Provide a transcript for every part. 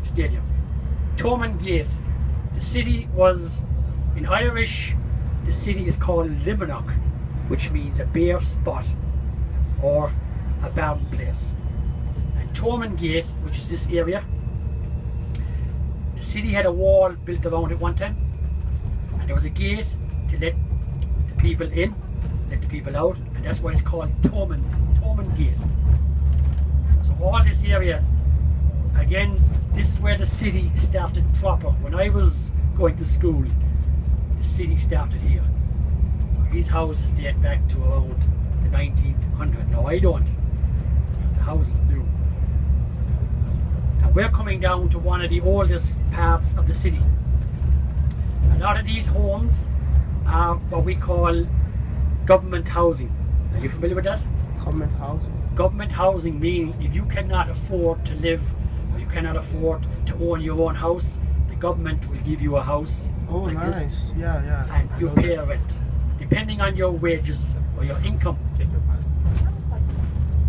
stadium. Thomond Gate. The city was, in Irish, the city is called Limerick, which means a bare spot or a barren place. And Thomond Gate, which is this area, the city had a wall built around it one time, and there was a gate to let the people in, let the people out, and that's why it's called Thomond Gate. So all this area, again, this is where the city started proper. When I was going to school, the city started here. So these houses date back to around the 1900s. No, I don't. The houses do. And we're coming down to one of the oldest parts of the city. A lot of these homes are what we call government housing. Are you familiar with that? Government housing. Government housing meaning if you cannot afford to live or you cannot afford to own your own house, the government will give you a house. Oh, like nice. This, yeah. and you pay rent depending on your wages or your income.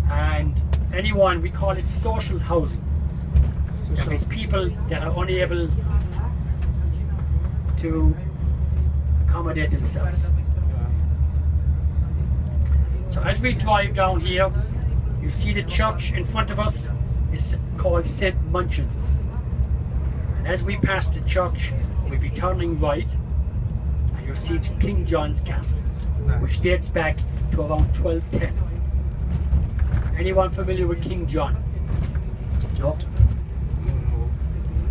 And anyone, we call it social housing. That means people that are unable to accommodate themselves. So as we drive down here, you see the church in front of us is called St. Munchin's. And as we pass the church, we'll be turning right, and you'll see King John's Castle, which dates back to around 1210. Anyone familiar with King John? No?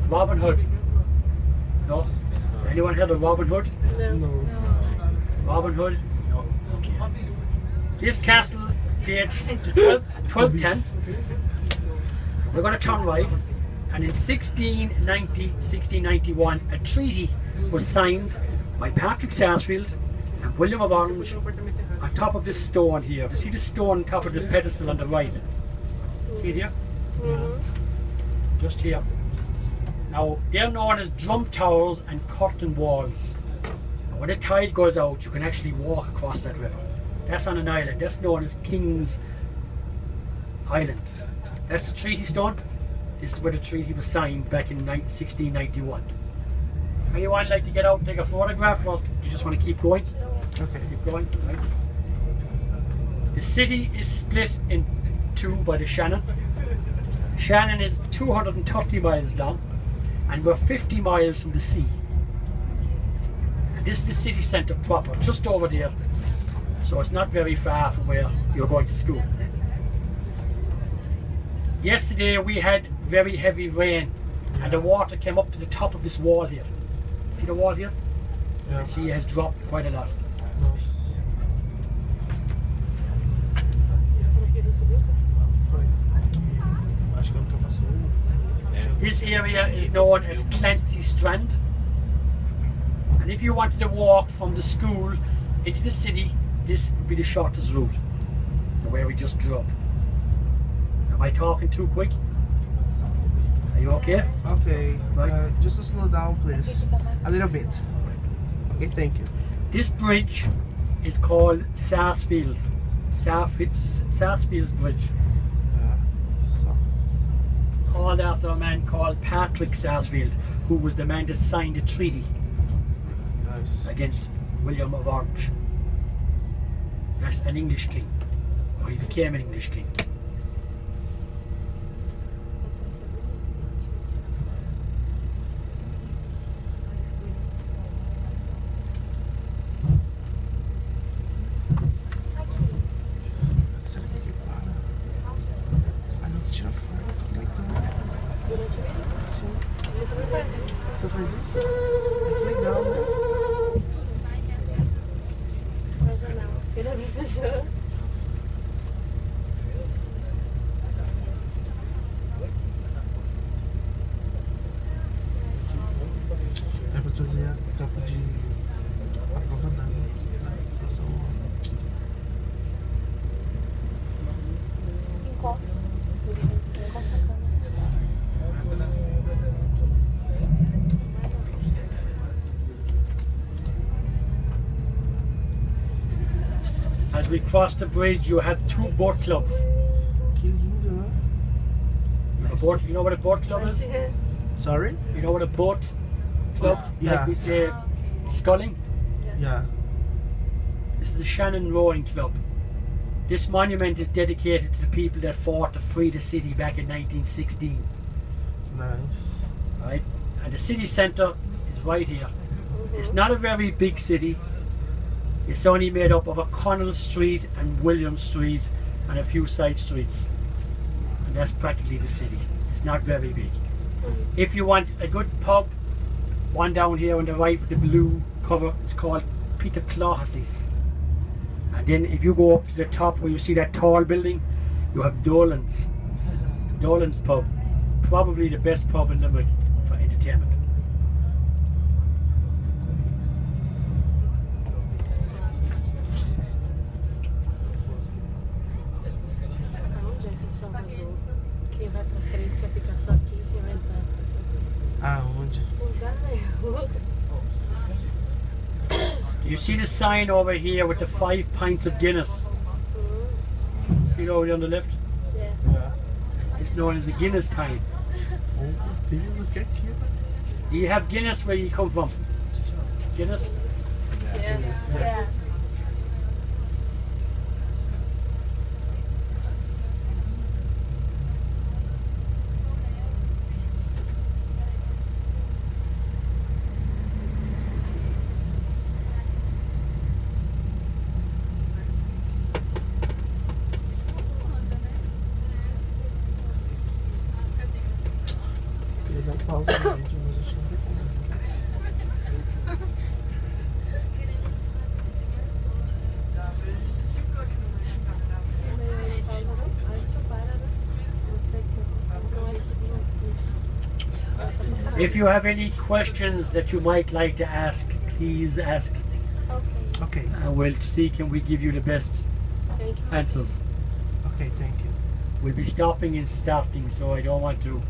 Robin Hood? No? Anyone heard of Robin Hood? No. Robin Hood? No. Okay. This castle dates to 1210. We're going to turn right, and in 1691 a treaty was signed by Patrick Sarsfield and William of Orange on top of this stone here. You see the stone on top of the pedestal on the right? See it here? Just here. Now they're known as drum towers and curtain walls. And when the tide goes out, you can actually walk across that river. That's on an island. That's known as King's Island. That's the treaty stone. This is where the treaty was signed back in 1691. Anyone like to get out and take a photograph, or you just want to keep going? Okay. Keep going. Right. The city is split in two by the Shannon. The Shannon is 230 miles long, and we're 50 miles from the sea. And this is the city centre proper, just over there. So it's not very far from where you're going to school. Yesterday we had very heavy rain, and the water came up to the top of this wall here. See the wall here? Yeah. You see it has dropped quite a lot. This area is known as Clancy Strand, and if you wanted to walk from the school into the city, this would be the shortest route, where we just drove. Am I talking too quick? Are you okay? Okay, Right. just to slow down, please. A little bit. Okay, thank you. This bridge is called Sarsfield's Bridge, So, called after a man called Patrick Sarsfield, who was the man that signed the treaty nice. against William of Orange. That's an English king, or he became an English king. Será que para? Ah, não, que tira foto. Clicando. Sim. Você faz isso? É que legal, né? É pra trazer a capa de a prova d'água. Encosta. Encosta a câmera. As we crossed the bridge, you had two boat clubs. Que lindo, né? You know what a boat club is? Sorry? You know what a boat club, Yeah. like we say, sculling? Yeah. This is the Shannon Rowing Club. This monument is dedicated to the people that fought to free the city back in 1916. Nice. Right? And the city centre is right here. It's not a very big city. It's only made up of O'Connell Street and William Street and a few side streets. And that's practically the city. It's not very big. If you want a good pub, one down here on the right with the blue cover, it's called Peter Clohassy's. And then if you go up to the top where you see that tall building, you have Dolan's. Dolan's pub. Probably the best pub in Limerick for entertainment. Aonde é que em Salvador? Quem vai pra frente vai ficar só aqui, quem vai entrar? Aonde? You see the sign over here with the 5 pints of Guinness? See it over there on the left? Yeah. Yeah. It's known as the Guinness time. Oh, Deus, o que é aquilo? Do you have Guinness where you come from? Guinness? Yes. Yeah. Queria dar pausa no vídeo, mas acho que não tem como. If you have any questions that you might like to ask, please ask. Okay. Okay. And we'll see can we give you the best Thank you. answers. Okay, thank you. We'll be stopping and starting, so I don't want to.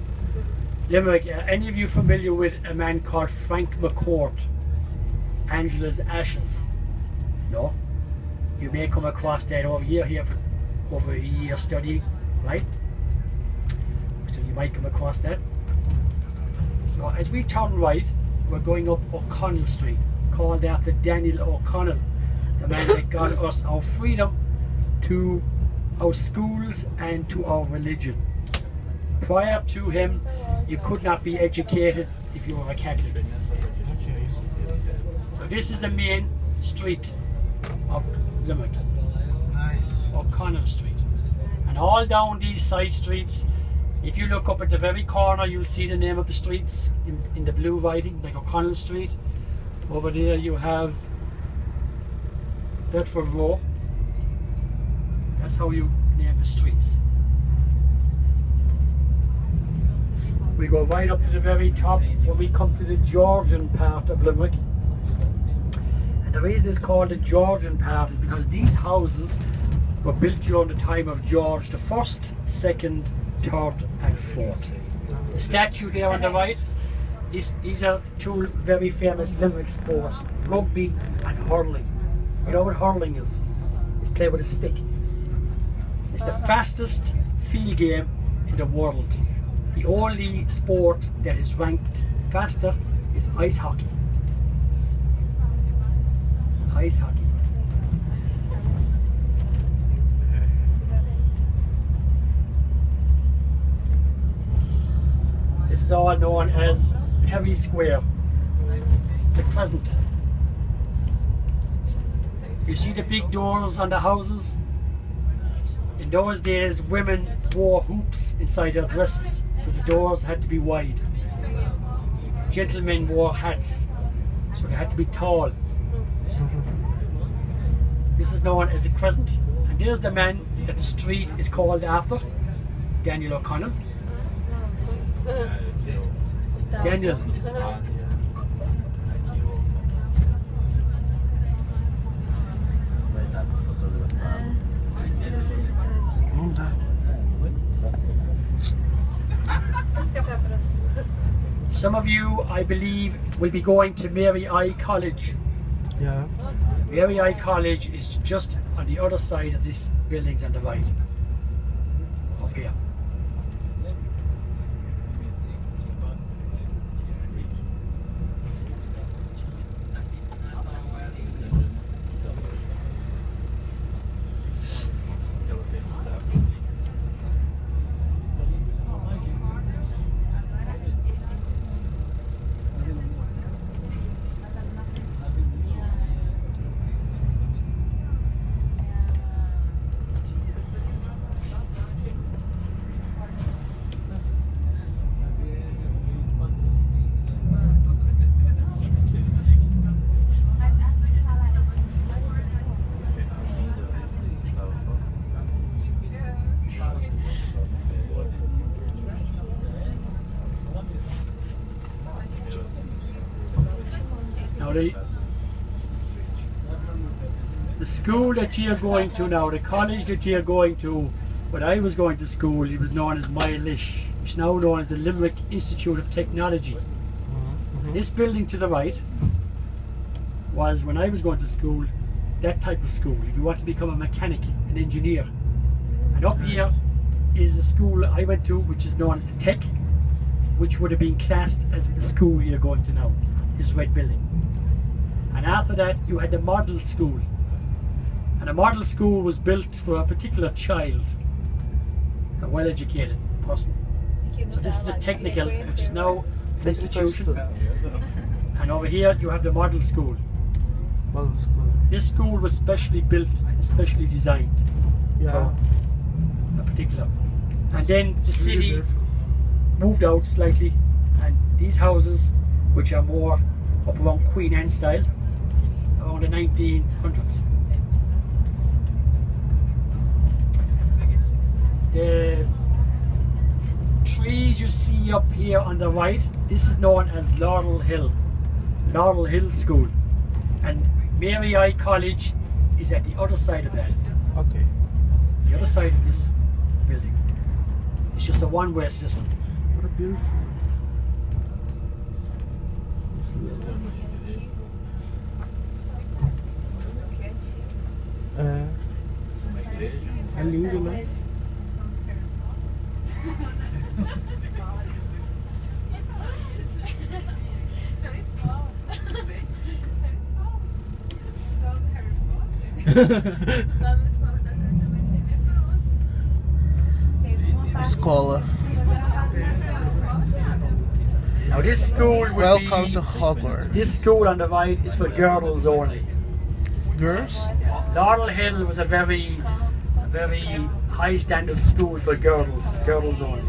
Limerick, any of you familiar with a man called Frank McCourt? Angela's Ashes? No? You may come across that over here for over a year studying, right? So you might come across that. So as we turn right, we're going up O'Connell Street, called after Daniel O'Connell, the man that got us our freedom to our schools and to our religion. Prior to him, you could not be educated if you were a Catholic. Okay. So this is the main street of Limerick, Nice. O'Connell Street. And all down these side streets, if you look up at the very corner, you'll see the name of the streets in the blue writing, like O'Connell Street. Over there you have Bedford Row. That's how you name the streets. We go right up to the very top when we come to the Georgian part of Limerick. And the reason it's called the Georgian part is because these houses were built during the time of George the 1st, 2nd, 3rd and 4th. The statue there on the right, these are two very famous Limerick sports, rugby and hurling. You know what hurling is? It's played with a stick. It's the fastest field game in the world. The only sport that is ranked faster is ice hockey. Ice hockey. This is all known as Perry Square, the Crescent. You see the big doors on the houses? In those days, women wore hoops inside their dresses, so the doors had to be wide. Gentlemen wore hats, so they had to be tall. This is known as the Crescent, and there's the man that the street is called after, Daniel O'Connell. Daniel. Não dá. Some of you, I believe, will be going to Mary I College. Yeah. Mary I College is just on the other side of these buildings on the right. Up here. Now the school that you're going to now, the college that you're going to, when I was going to school, it was known as Milesh. It's now known as the Limerick Institute of Technology. And this building to the right was, when I was going to school, that type of school. If you want to become a mechanic, an engineer. And up here is the school I went to, which is known as the Tech, which would have been classed as the school you're going to now, this red building. And after that, you had the model school. And a model school was built for a particular child, a well-educated person. So this is the technical, which is now an institution. And over here, you have the model school. Model school. This school was specially built, specially designed for a particular. And then the city moved out slightly, and these houses, which are more up around Queen Anne style, around the 1900s. The trees you see up here on the right, this is known as Laurel Hill School, and Mary I College is at the other side of that. Okay. The other side of this building. It's just a one-way system. What a beautiful. It's é lindo, né? Escola. Now this school would Welcome to Hogwarts. This school on the right is for girls only. Girls? Laurel Hill was a very high standard school for girls only.